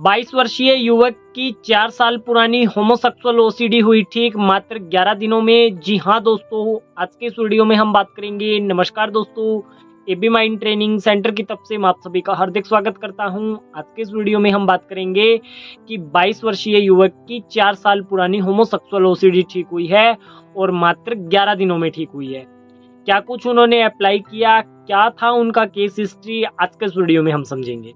22 वर्षीय युवक की 4 साल पुरानी होमोसेक्सुअल ओसीडी हुई ठीक मात्र 11 दिनों में। जी हाँ दोस्तों, आज के इस वीडियो में हम बात करेंगे। नमस्कार दोस्तों, एबी माइंड ट्रेनिंग सेंटर की तरफ से मैं आप सभी का हार्दिक स्वागत करता हूं। आज के इस वीडियो में हम बात करेंगे कि 22 वर्षीय युवक की 4 साल पुरानी होमोसेक्सुअल ओसीडी ठीक हुई है और मात्र 11 दिनों में ठीक हुई है। क्या कुछ उन्होंने अप्लाई किया, क्या था उनका केस हिस्ट्री, आज के इस वीडियो में हम समझेंगे।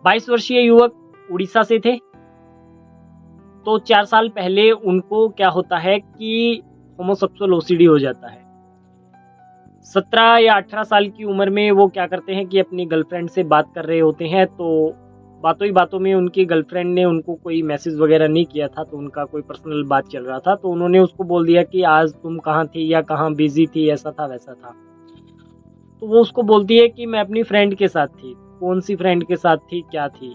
22 वर्षीय युवक उड़ीसा से थे। तो 4 साल पहले उनको क्या होता है कि होमोसेक्सुअल ओसीडी हो जाता है। 17 या 18 साल की उम्र में वो क्या करते हैं कि अपनी गर्लफ्रेंड से बात कर रहे होते हैं। तो बातों ही बातों में उनकी गर्लफ्रेंड ने उनको कोई मैसेज वगैरह नहीं किया था, तो उनका कोई पर्सनल बात चल रहा था। तो उन्होंने उसको बोल दिया कि आज तुम कहाँ थी या कहाँ बिजी थी, ऐसा था वैसा था। तो वो उसको बोलती है कि मैं अपनी फ्रेंड के साथ थी। कौन सी फ्रेंड के साथ थी, क्या थी?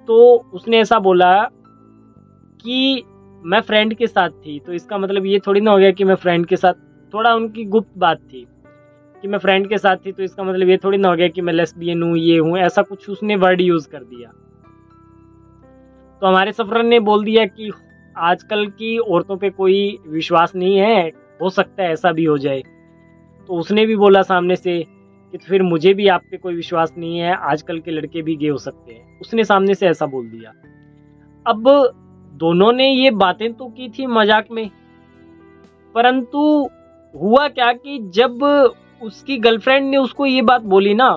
तो उसने ऐसा बोला कि मैं फ्रेंड के साथ थी। तो इसका मतलब ये थोड़ी ना हो गया कि मैं फ्रेंड के साथ, थोड़ा उनकी गुप्त बात थी कि मैं फ्रेंड के साथ थी। तो इसका मतलब ये थोड़ी ना हो गया कि मैं लेस्बियन हूँ, ये हूँ, ऐसा कुछ उसने वर्ड यूज कर दिया। तो हमारे सफर ने बोल दिया कि आजकल की औरतों पे कोई विश्वास नहीं है, हो सकता है ऐसा भी हो जाए। तो उसने भी बोला सामने से कि तो फिर मुझे भी आप पे कोई विश्वास नहीं है, आजकल के लड़के भी गे हो सकते हैं। उसने सामने से ऐसा बोल दिया। अब दोनों ने ये बातें तो की थी मजाक में, परंतु हुआ क्या कि जब उसकी गर्लफ्रेंड ने उसको ये बात बोली ना,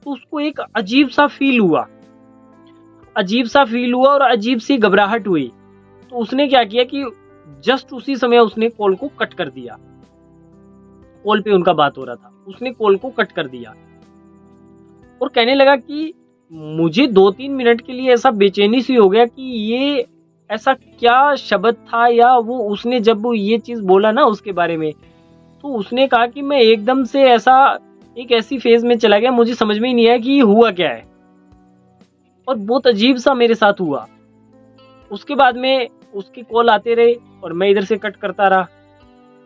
तो उसको एक अजीब सा फील हुआ और अजीब सी घबराहट हुई। तो उसने क्या किया कि जस्ट उसी समय उसने कॉल को कट कर दिया। कॉल पे उनका बात हो रहा था, उसने कॉल को कट कर दिया और कहने लगा कि मुझे 2-3 मिनट के लिए ऐसा बेचैनी सी हो गया कि ये ऐसा क्या शब्द था, या वो उसने जब वो ये चीज बोला ना उसके बारे में, तो उसने कहा कि मैं एकदम से एक ऐसी फेज में चला गया, मुझे समझ में ही नहीं आया कि ये हुआ क्या है, और बहुत अजीब सा मेरे साथ हुआ। उसके बाद में उसके कॉल आते रहे और मैं इधर से कट करता रहा।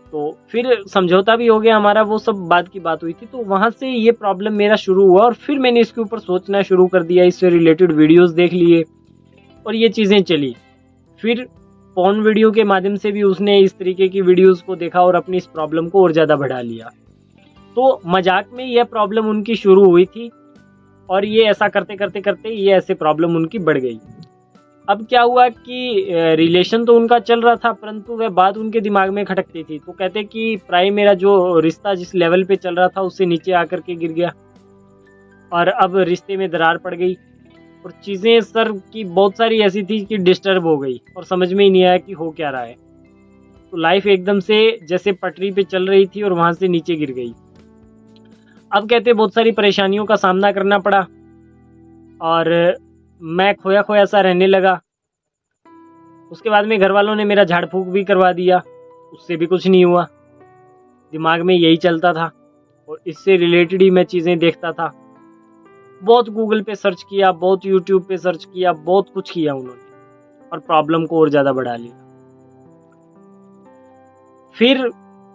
तो फिर समझौता भी हो गया हमारा, वो सब बात की बात हुई थी। तो वहां से ये प्रॉब्लम मेरा शुरू हुआ और फिर मैंने इसके ऊपर सोचना शुरू कर दिया, इससे रिलेटेड वीडियोस देख लिए और ये चीज़ें चली। फिर पॉर्न वीडियो के माध्यम से भी उसने इस तरीके की वीडियोस को देखा और अपनी इस प्रॉब्लम को और ज़्यादा बढ़ा लिया। तो मजाक में यह प्रॉब्लम उनकी शुरू हुई थी और ये ऐसा करते करते करते ये ऐसे प्रॉब्लम उनकी बढ़ गई। अब क्या हुआ कि रिलेशन तो उनका चल रहा था, परंतु वह बात उनके दिमाग में खटकती थी। तो कहते कि प्राय मेरा जो रिश्ता जिस लेवल पे चल रहा था उससे नीचे आकर के गिर गया और अब रिश्ते में दरार पड़ गई और चीज़ें सर की बहुत सारी ऐसी थी कि डिस्टर्ब हो गई और समझ में ही नहीं आया कि हो क्या रहा है। तो लाइफ एकदम से जैसे पटरी पे चल रही थी और वहाँ से नीचे गिर गई। अब कहते बहुत सारी परेशानियों का सामना करना पड़ा और मैं खोया खोया सा रहने लगा। उसके बाद में घर वालों ने मेरा झाड़ फूक भी करवा दिया, उससे भी कुछ नहीं हुआ। दिमाग में यही चलता था और इससे रिलेटेड ही मैं चीज़ें देखता था। बहुत गूगल पे सर्च किया, बहुत यूट्यूब पे सर्च किया, बहुत कुछ किया उन्होंने और प्रॉब्लम को और ज़्यादा बढ़ा लिया। फिर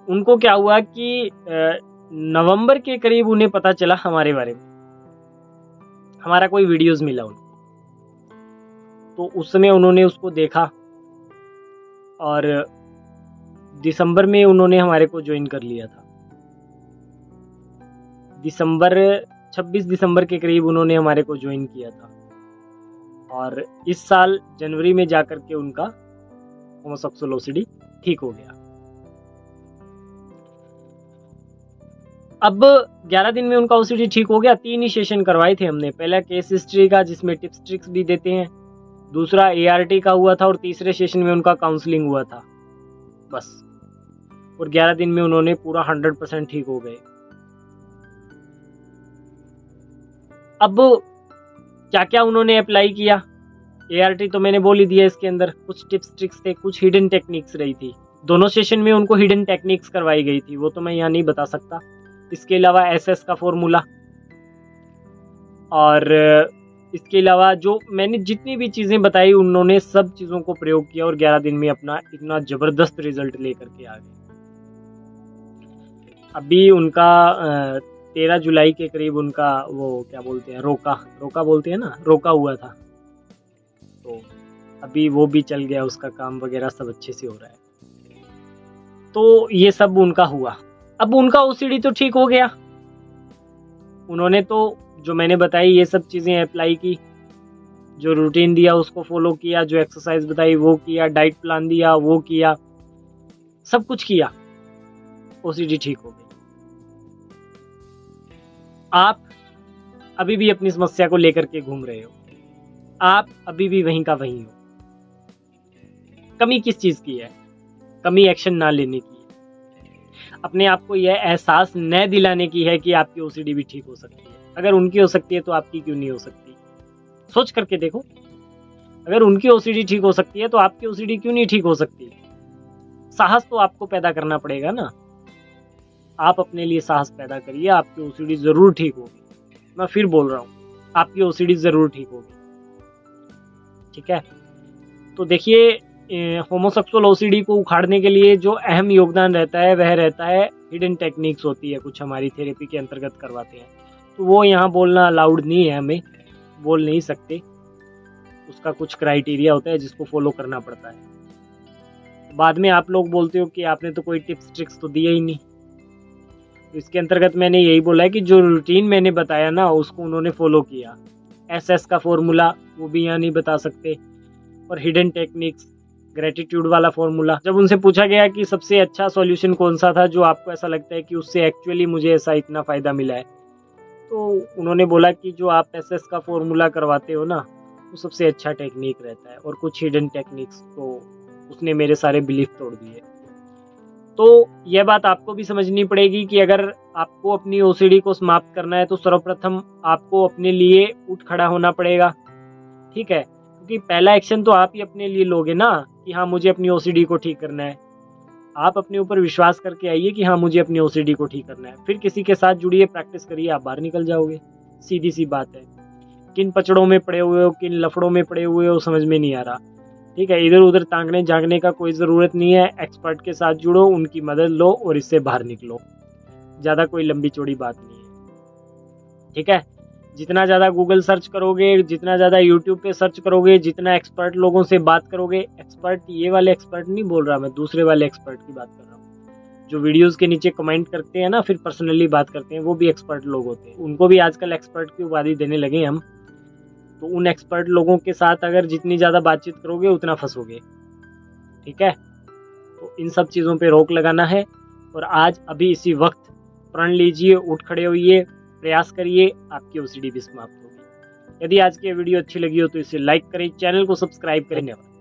उनको क्या हुआ कि नवंबर के करीब उन्हें पता चला हमारे बारे में, हमारा कोई वीडियोस मिला उनको। तो उस समय उन्होंने उसको देखा और दिसंबर में उन्होंने हमारे को ज्वाइन कर लिया था। 26 दिसंबर के करीब उन्होंने हमारे को ज्वाइन किया था और इस साल जनवरी में जाकर के उनका होमोसेक्सुअल ओसीडी ठीक हो गया। अब 11 दिन में उनका ओसीडी ठीक हो गया। 3 ही सेशन करवाए थे हमने। पहला केस हिस्ट्री का, जिसमें टिप्स ट्रिक्स भी देते हैं, दूसरा ART का हुआ था और तीसरे सेशन में उनका काउंसलिंग हुआ था, बस। और 11 दिन में उन्होंने पूरा 100% ठीक हो गए। अब क्या क्या उन्होंने अप्लाई किया, ART तो मैंने बोल ही दिया। इसके अंदर कुछ टिप्स ट्रिक्स थे, कुछ हिडन टेक्निक्स रही थी। दोनों सेशन में उनको हिडन टेक्निक्स करवाई गई थी, वो तो मैं यहाँ नहीं बता सकता। इसके अलावा SS का फॉर्मूला और इसके अलावा जो मैंने जितनी भी चीज़ें बताई, उन्होंने सब चीज़ों को प्रयोग किया और 11 दिन में अपना इतना ज़बरदस्त रिजल्ट लेकर के आ गए। अभी उनका 13 जुलाई के करीब उनका वो क्या बोलते हैं, रोका बोलते हैं ना, रोका हुआ था। तो अभी वो भी चल गया, उसका काम वगैरह सब अच्छे से हो रहा है। तो ये सब उनका हुआ। अब उनका ओसीडी तो ठीक हो गया, उन्होंने तो जो मैंने बताई ये सब चीज़ें अप्लाई की, जो रूटीन दिया उसको फॉलो किया, जो एक्सरसाइज बताई वो किया, डाइट प्लान दिया वो किया, सब कुछ किया, ओसीडी ठीक हो गई। आप अभी भी अपनी समस्या को लेकर के घूम रहे हो, आप अभी भी वहीं का वहीं हो। कमी किस चीज़ की है? कमी एक्शन ना लेने की है। अपने आप को यह एहसास न दिलाने की है कि आपकी ओसीडी भी ठीक हो सकती है। अगर उनकी हो सकती है तो आपकी क्यों नहीं हो सकती? सोच करके देखो, अगर उनकी ओसीडी ठीक हो सकती है तो आपकी ओसीडी क्यों नहीं ठीक हो सकती? साहस तो आपको पैदा करना पड़ेगा ना। आप अपने लिए साहस पैदा करिए, आपकी ओसीडी जरूर ठीक होगी। मैं फिर बोल रहा हूँ, आपकी ओसीडी जरूर ठीक होगी। ठीक है, तो देखिए, होमोसेक्सुअल ओसीडी को उखाड़ने के लिए जो अहम योगदान रहता है वह रहता है हिडन टेक्निक्स होती है, कुछ हमारी थेरेपी के अंतर्गत करवाते हैं। तो वो यहाँ बोलना अलाउड नहीं है, हमें बोल नहीं सकते, उसका कुछ क्राइटेरिया होता है जिसको फॉलो करना पड़ता है। बाद में आप लोग बोलते हो कि आपने तो कोई टिप्स ट्रिक्स तो दिया ही नहीं। तो इसके अंतर्गत मैंने यही बोला है कि जो रूटीन मैंने बताया ना उसको उन्होंने फॉलो किया। SS का फॉर्मूला वो भी यहाँ नहीं बता सकते, और हिडन टेक्निक्स, ग्रेटिट्यूड वाला फॉर्मूला। जब उनसे पूछा गया कि सबसे अच्छा सॉल्यूशन कौन सा था जो आपको ऐसा लगता है कि उससे एक्चुअली मुझे ऐसा इतना फ़ायदा मिला है, तो उन्होंने बोला कि जो आप SS का फॉर्मूला करवाते हो ना वो सबसे अच्छा टेक्निक रहता है, और कुछ हिडन टेक्निक्स तो उसने मेरे सारे बिलीफ तोड़ दिए। तो यह बात आपको भी समझनी पड़ेगी कि अगर आपको अपनी ओसीडी को समाप्त करना है तो सर्वप्रथम आपको अपने लिए उठ खड़ा होना पड़ेगा। ठीक है, क्योंकि पहला एक्शन तो आप ही अपने लिए लोगे ना कि हाँ मुझे अपनी ओसीडी को ठीक करना है। आप अपने ऊपर विश्वास करके आइए कि हाँ मुझे अपनी ओसीडी को ठीक करना है, फिर किसी के साथ जुड़िए, प्रैक्टिस करिए, आप बाहर निकल जाओगे। सीधी सी बात है। किन पचड़ों में पड़े हुए हो, किन लफड़ों में पड़े हुए हो, समझ में नहीं आ रहा। ठीक है, इधर उधर तांगने झांकने का कोई ज़रूरत नहीं है। एक्सपर्ट के साथ जुड़ो, उनकी मदद लो और इससे बाहर निकलो। ज़्यादा कोई लंबी चौड़ी बात नहीं है। ठीक है, जितना ज़्यादा गूगल सर्च करोगे, जितना ज़्यादा यूट्यूब पे सर्च करोगे, जितना एक्सपर्ट लोगों से बात करोगे, एक्सपर्ट ये वाले एक्सपर्ट नहीं बोल रहा मैं, दूसरे वाले एक्सपर्ट की बात कर रहा हूँ जो वीडियोस के नीचे कमेंट करते हैं ना, फिर पर्सनली बात करते हैं, वो भी एक्सपर्ट लोग होते हैं। उनको भी आजकल एक्सपर्ट की उपाधि देने लगे हम। तो उन एक्सपर्ट लोगों के साथ अगर जितनी ज़्यादा बातचीत करोगे उतना फंसोगे। ठीक है, तो इन सब चीज़ों पे रोक लगाना है, और आज अभी इसी वक्त प्रण लीजिए, उठ खड़े होइए, प्रयास करिए, आपकी ओसीडी भी समाप्त होगी। यदि आज की वीडियो अच्छी लगी हो तो इसे लाइक करें, चैनल को सब्सक्राइब करें। धन्यवाद।